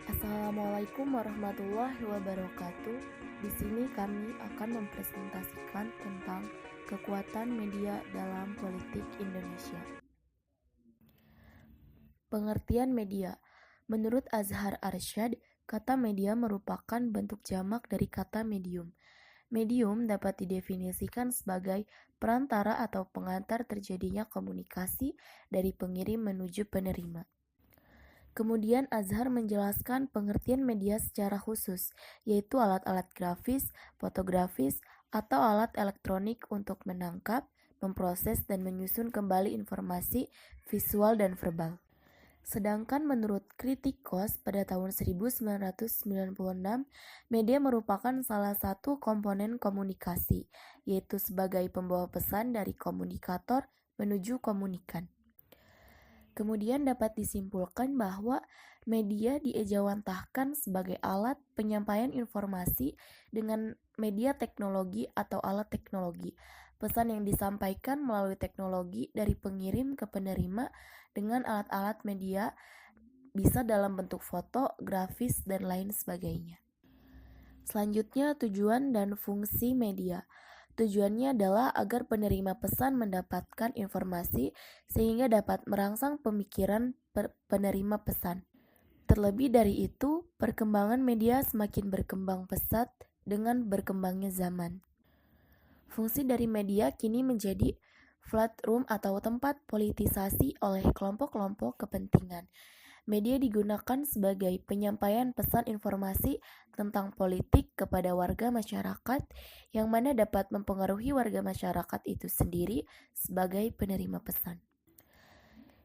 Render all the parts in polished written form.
Assalamualaikum warahmatullahi wabarakatuh. Di sini kami akan mempresentasikan tentang kekuatan media dalam politik Indonesia. Pengertian media. Menurut Azhar Arsyad, kata media merupakan bentuk jamak dari kata medium. Medium dapat didefinisikan sebagai perantara atau pengantar terjadinya komunikasi dari pengirim menuju penerima. Kemudian Azhar menjelaskan pengertian media secara khusus, yaitu alat-alat grafis, fotografis, atau alat elektronik untuk menangkap, memproses, dan menyusun kembali informasi visual dan verbal. Sedangkan menurut Kritikos pada tahun 1996, media merupakan salah satu komponen komunikasi, yaitu sebagai pembawa pesan dari komunikator menuju komunikan. Kemudian dapat disimpulkan bahwa media diejawantahkan sebagai alat penyampaian informasi dengan media teknologi atau alat teknologi. Pesan yang disampaikan melalui teknologi dari pengirim ke penerima dengan alat-alat media bisa dalam bentuk foto, grafis, dan lain sebagainya. Selanjutnya, tujuan dan fungsi media. Tujuannya adalah agar penerima pesan mendapatkan informasi sehingga dapat merangsang pemikiran penerima pesan. Terlebih dari itu, perkembangan media semakin berkembang pesat dengan berkembangnya zaman. Fungsi dari media kini menjadi flat room atau tempat politisasi oleh kelompok-kelompok kepentingan. Media digunakan sebagai penyampaian pesan informasi tentang politik kepada warga masyarakat yang mana dapat mempengaruhi warga masyarakat itu sendiri sebagai penerima pesan.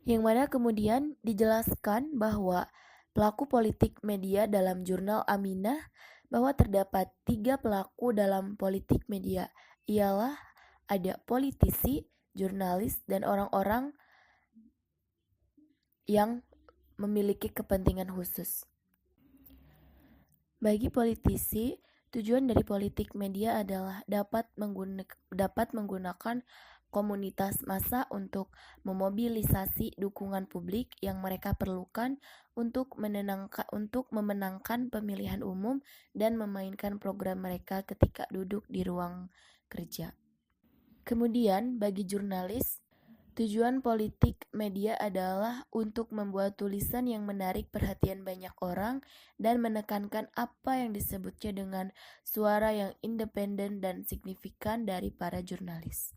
Yang mana kemudian dijelaskan bahwa pelaku politik media dalam jurnal Aminah bahwa terdapat 3 pelaku dalam politik media, ialah ada politisi, jurnalis, dan orang-orang yang memiliki kepentingan khusus. Bagi politisi, tujuan dari politik media adalah dapat menggunakan komunitas massa untuk memobilisasi dukungan publik yang mereka perlukan untuk memenangkan pemilihan umum dan memainkan program mereka ketika duduk di ruang kerja. Kemudian bagi jurnalis, tujuan politik media adalah untuk membuat tulisan yang menarik perhatian banyak orang dan menekankan apa yang disebutnya dengan suara yang independen dan signifikan dari para jurnalis.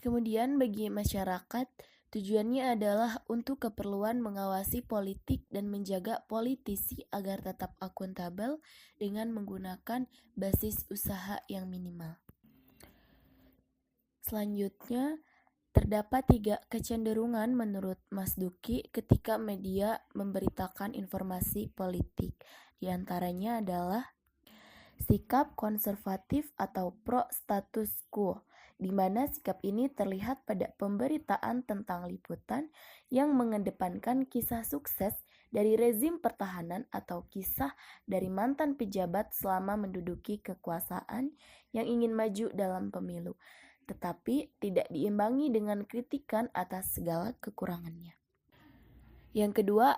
Kemudian bagi masyarakat, tujuannya adalah untuk keperluan mengawasi politik dan menjaga politisi agar tetap akuntabel dengan menggunakan basis usaha yang minimal. Selanjutnya, terdapat 3 kecenderungan menurut Mas Duki ketika media memberitakan informasi politik. Di antaranya adalah sikap konservatif atau pro status quo, di mana sikap ini terlihat pada pemberitaan tentang liputan yang mengedepankan kisah sukses dari rezim pertahanan atau kisah dari mantan pejabat selama menduduki kekuasaan yang ingin maju dalam pemilu, tetapi tidak diimbangi dengan kritikan atas segala kekurangannya. Yang kedua,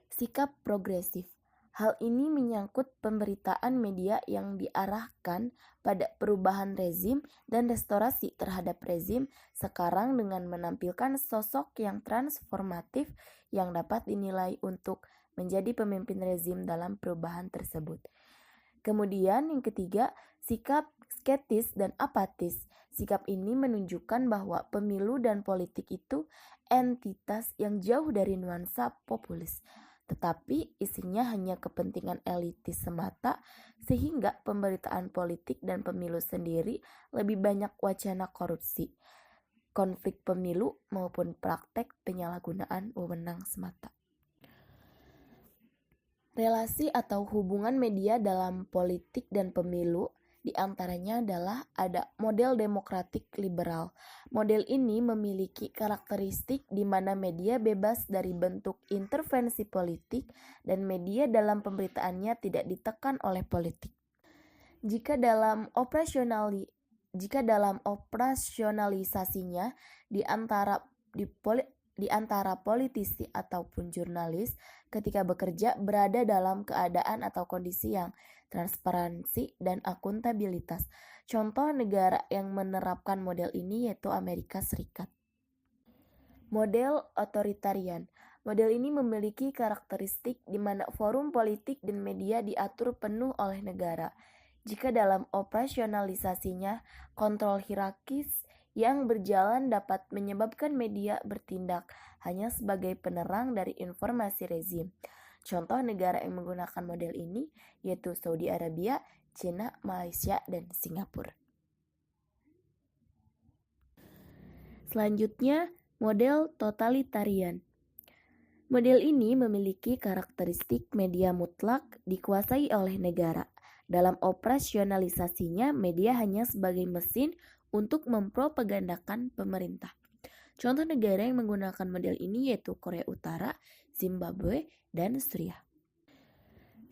sikap progresif. Hal ini menyangkut pemberitaan media yang diarahkan pada perubahan rezim dan restorasi terhadap rezim sekarang dengan menampilkan sosok yang transformatif yang dapat dinilai untuk menjadi pemimpin rezim dalam perubahan tersebut. Kemudian yang ketiga, sikap skeptis dan apatis. Sikap ini menunjukkan bahwa pemilu dan politik itu entitas yang jauh dari nuansa populis, tetapi isinya hanya kepentingan elitis semata, sehingga pemberitaan politik dan pemilu sendiri lebih banyak wacana korupsi, konflik pemilu maupun praktek penyalahgunaan wewenang semata. Relasi atau hubungan media dalam politik dan pemilu di antaranya adalah ada model demokratik liberal. Model ini memiliki karakteristik di mana media bebas dari bentuk intervensi politik dan media dalam pemberitaannya tidak ditekan oleh politik. Jika dalam operasionalisasinya di di antara politisi ataupun jurnalis ketika bekerja berada dalam keadaan atau kondisi yang transparansi dan akuntabilitas. Contoh negara yang menerapkan model ini yaitu Amerika Serikat. Model otoritarian. Model ini memiliki karakteristik di mana forum politik dan media diatur penuh oleh negara. Jika dalam operasionalisasinya, kontrol hierarkis yang berjalan dapat menyebabkan media bertindak hanya sebagai penerang dari informasi rezim. Contoh negara yang menggunakan model ini yaitu Saudi Arabia, China, Malaysia, dan Singapura. Selanjutnya, model totalitarian. Model ini memiliki karakteristik media mutlak dikuasai oleh negara. Dalam operasionalisasinya, media hanya sebagai mesin untuk mempropagandakan pemerintah. Contoh negara yang menggunakan model ini yaitu Korea Utara, Zimbabwe, dan Suriah.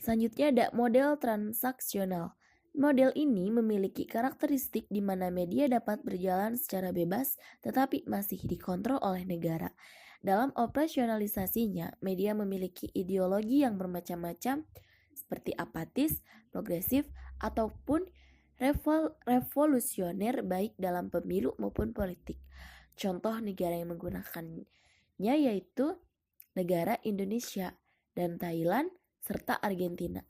Selanjutnya ada model transaksional. Model ini memiliki karakteristik di mana media dapat berjalan secara bebas tetapi masih dikontrol oleh negara. Dalam operasionalisasinya, media memiliki ideologi yang bermacam-macam seperti apatis, progresif, ataupun revolusioner baik dalam pemilu maupun politik. Contoh negara yang menggunakannya yaitu negara Indonesia dan Thailand serta Argentina.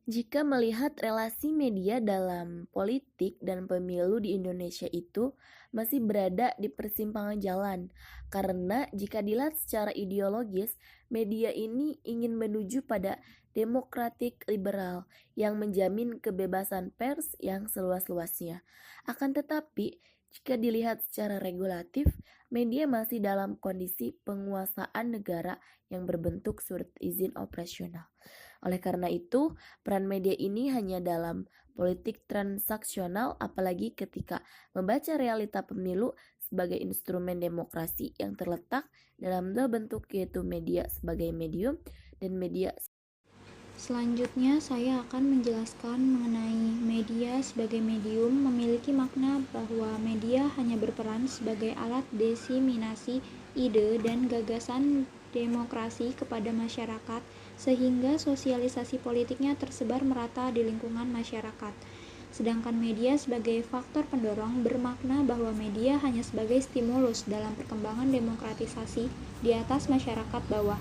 Jika melihat relasi media dalam politik dan pemilu di Indonesia itu masih berada di persimpangan jalan, karena jika dilihat secara ideologis, media ini ingin menuju pada demokratik liberal yang menjamin kebebasan pers yang seluas-luasnya. Akan tetapi, jika dilihat secara regulatif, media masih dalam kondisi penguasaan negara yang berbentuk surat izin operasional. Oleh karena itu, peran media ini hanya dalam politik transaksional, apalagi ketika membaca realita pemilu sebagai instrumen demokrasi yang terletak dalam dua bentuk, yaitu media sebagai medium dan media. Selanjutnya, saya akan menjelaskan mengenai media sebagai medium memiliki makna bahwa media hanya berperan sebagai alat diseminasi ide dan gagasan demokrasi kepada masyarakat, sehingga sosialisasi politiknya tersebar merata di lingkungan masyarakat. Sedangkan media sebagai faktor pendorong bermakna bahwa media hanya sebagai stimulus dalam perkembangan demokratisasi di atas masyarakat bawah.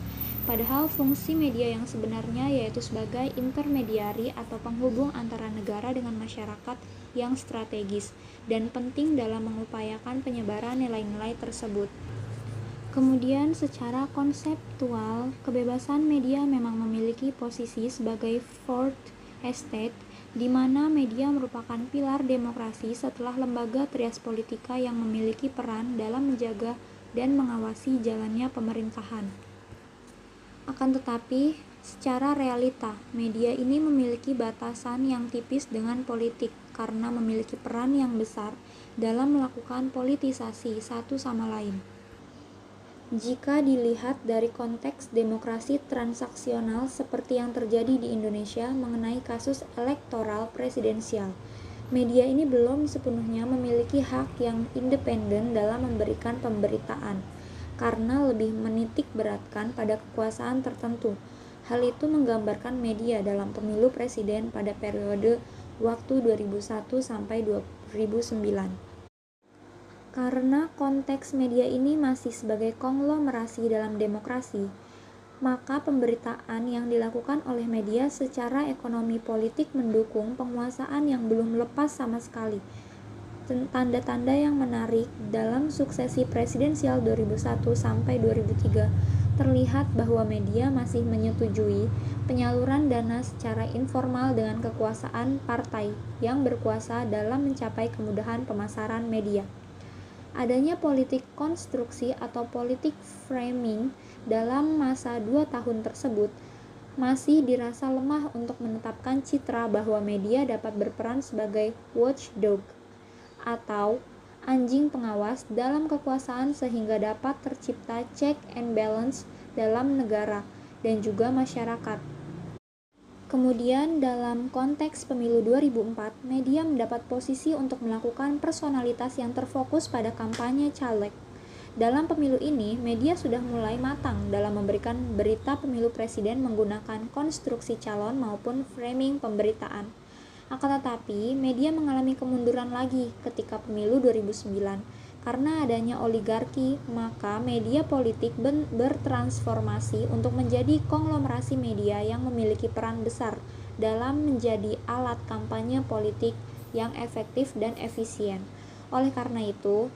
Padahal fungsi media yang sebenarnya yaitu sebagai intermediari atau penghubung antara negara dengan masyarakat yang strategis dan penting dalam mengupayakan penyebaran nilai-nilai tersebut. Kemudian secara konseptual, kebebasan media memang memiliki posisi sebagai fourth estate, di mana media merupakan pilar demokrasi setelah lembaga trias politika yang memiliki peran dalam menjaga dan mengawasi jalannya pemerintahan. Akan tetapi, secara realita, media ini memiliki batasan yang tipis dengan politik karena memiliki peran yang besar dalam melakukan politisasi satu sama lain. Jika dilihat dari konteks demokrasi transaksional seperti yang terjadi di Indonesia mengenai kasus elektoral presidensial, media ini belum sepenuhnya memiliki hak yang independen dalam memberikan pemberitaan, karena lebih menitik beratkan pada kekuasaan tertentu. Hal itu menggambarkan media dalam pemilu presiden pada periode waktu 2001 sampai 2009. Karena konteks media ini masih sebagai konglomerasi dalam demokrasi, maka pemberitaan yang dilakukan oleh media secara ekonomi politik mendukung penguasaan yang belum lepas sama sekali. Tanda-tanda yang menarik dalam suksesi presidensial 2001 sampai 2003 terlihat bahwa media masih menyetujui penyaluran dana secara informal dengan kekuasaan partai yang berkuasa dalam mencapai kemudahan pemasaran media. Adanya politik konstruksi atau politik framing dalam masa 2 tahun tersebut masih dirasa lemah untuk menetapkan citra bahwa media dapat berperan sebagai watchdog atau anjing pengawas dalam kekuasaan sehingga dapat tercipta check and balance dalam negara dan juga masyarakat. Kemudian dalam konteks pemilu 2004, media mendapat posisi untuk melakukan personalitas yang terfokus pada kampanye caleg. Dalam pemilu ini, media sudah mulai matang dalam memberikan berita pemilu presiden menggunakan konstruksi calon maupun framing pemberitaan. Akan tetapi, media mengalami kemunduran lagi ketika pemilu 2009. Karena adanya oligarki, maka media politik bertransformasi untuk menjadi konglomerasi media yang memiliki peran besar dalam menjadi alat kampanye politik yang efektif dan efisien. Oleh karena itu,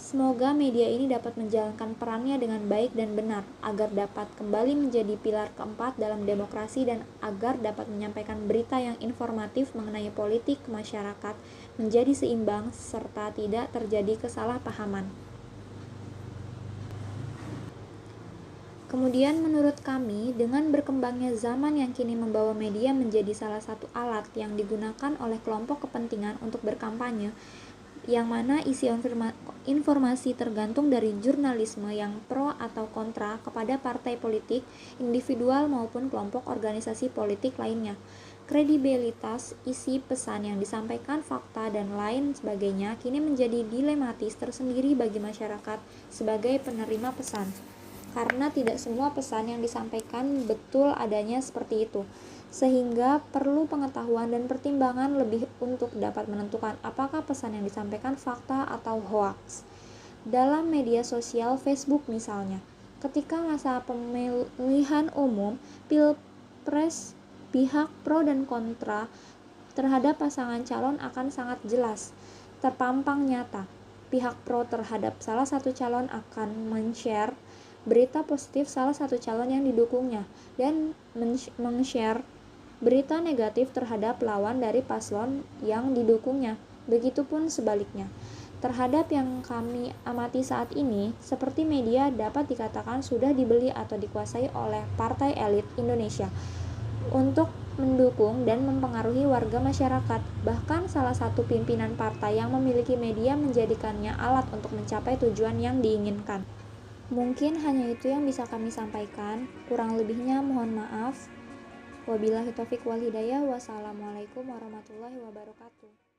semoga media ini dapat menjalankan perannya dengan baik dan benar, agar dapat kembali menjadi pilar keempat dalam demokrasi dan agar dapat menyampaikan berita yang informatif mengenai politik ke masyarakat menjadi seimbang serta tidak terjadi kesalahpahaman. Kemudian menurut kami, dengan berkembangnya zaman yang kini membawa media menjadi salah satu alat yang digunakan oleh kelompok kepentingan untuk berkampanye, yang mana isi informasi tergantung dari jurnalisme yang pro atau kontra kepada partai politik, individual maupun kelompok organisasi politik lainnya. Kredibilitas isi pesan yang disampaikan, fakta, dan lain sebagainya kini menjadi dilematis tersendiri bagi masyarakat sebagai penerima pesan. Karena tidak semua pesan yang disampaikan betul adanya seperti itu, sehingga perlu pengetahuan dan pertimbangan lebih untuk dapat menentukan apakah pesan yang disampaikan fakta atau hoaks. Dalam media sosial Facebook misalnya, ketika masa pemilihan umum, pilpres, pihak pro dan kontra terhadap pasangan calon akan sangat jelas, terpampang nyata. Pihak pro terhadap salah satu calon akan men-share berita positif salah satu calon yang didukungnya dan meng-share berita negatif terhadap lawan dari paslon yang didukungnya. Begitupun sebaliknya. Terhadap yang kami amati saat ini, seperti media dapat dikatakan sudah dibeli atau dikuasai oleh partai elit Indonesia untuk mendukung dan mempengaruhi warga masyarakat. Bahkan salah satu pimpinan partai yang memiliki media menjadikannya alat untuk mencapai tujuan yang diinginkan. Mungkin hanya itu yang bisa kami sampaikan. Kurang lebihnya mohon maaf. Wabillahi taufik wal hidayah. Wassalamualaikum warahmatullahi wabarakatuh.